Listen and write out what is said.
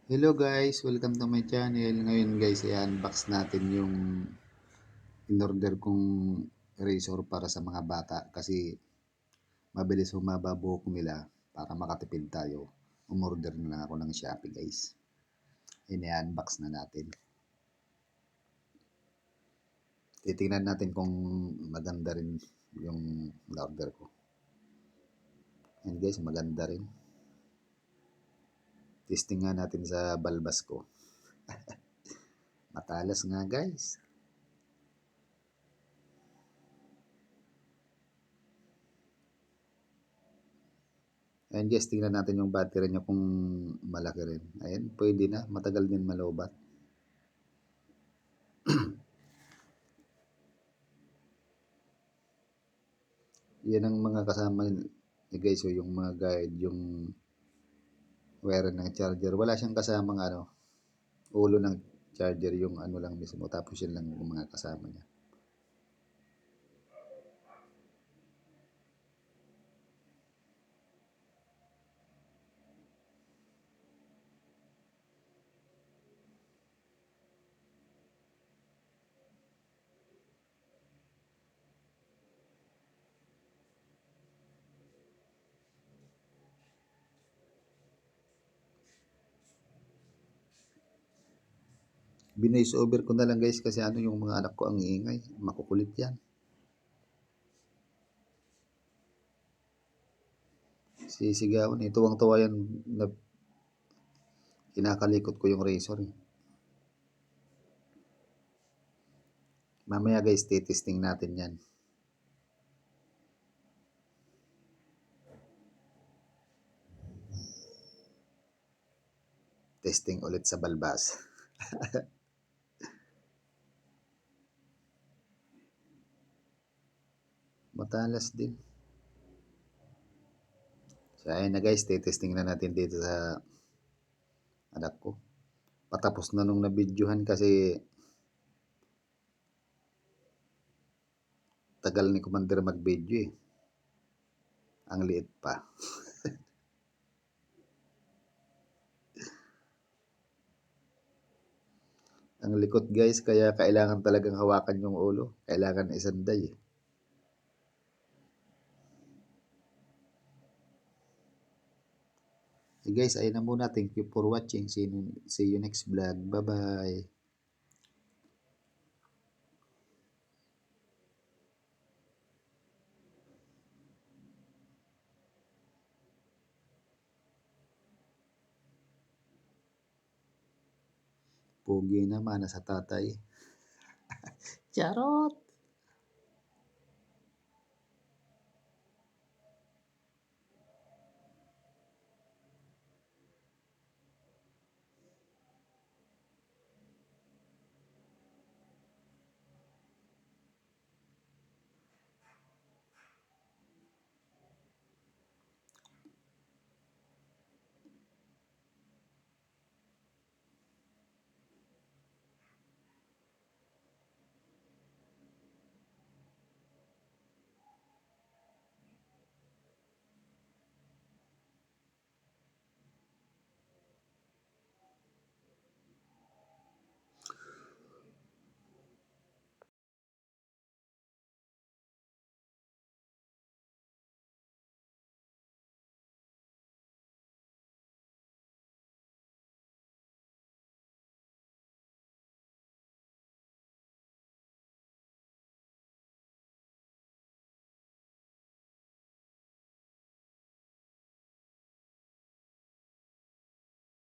Hello guys, welcome to my channel. Ngayon guys, i-unbox natin yung in-order kong razor para sa mga bata kasi mabilis humaba buhok nila para makatipid tayo. Umorder na lang ako ng Shopee guys. I-unbox na natin. Titingnan natin kung maganda rin yung order ko. And guys, maganda rin. Testing nga natin sa balbas ko. Matalas nga guys. Ayan guys, tingnan natin yung battery niya kung malaki rin. Ayan, pwede na. Matagal din malobat. Yan ang mga kasama ni guys. So, yung mga guide, yung wire ng charger. Wala siyang kasamang ulo ng charger. Yung ano lang mismo. Tapos yun lang yung mga kasama niya. Binoise over ko na lang guys kasi yung mga anak ko ang iingay. Makukulit yan. Sisigawan eh. Tuwang-tuwa yan na kinakalikot ko yung razor eh. Mamaya guys, testing natin yan. Testing ulit sa balbas. Matalas din. So ayun na guys, testing na natin dito sa anak ko. Patapos na nung nabidyohan kasi tagal ni Commander mag-video eh. Ang liit pa. Ang likot guys, kaya kailangan talagang hawakan yung ulo. Kailangan isanday eh. Hey guys, ayun na muna. Thank you for watching. See you next vlog. Bye-bye. Pogi naman, nasa tatay. Charot!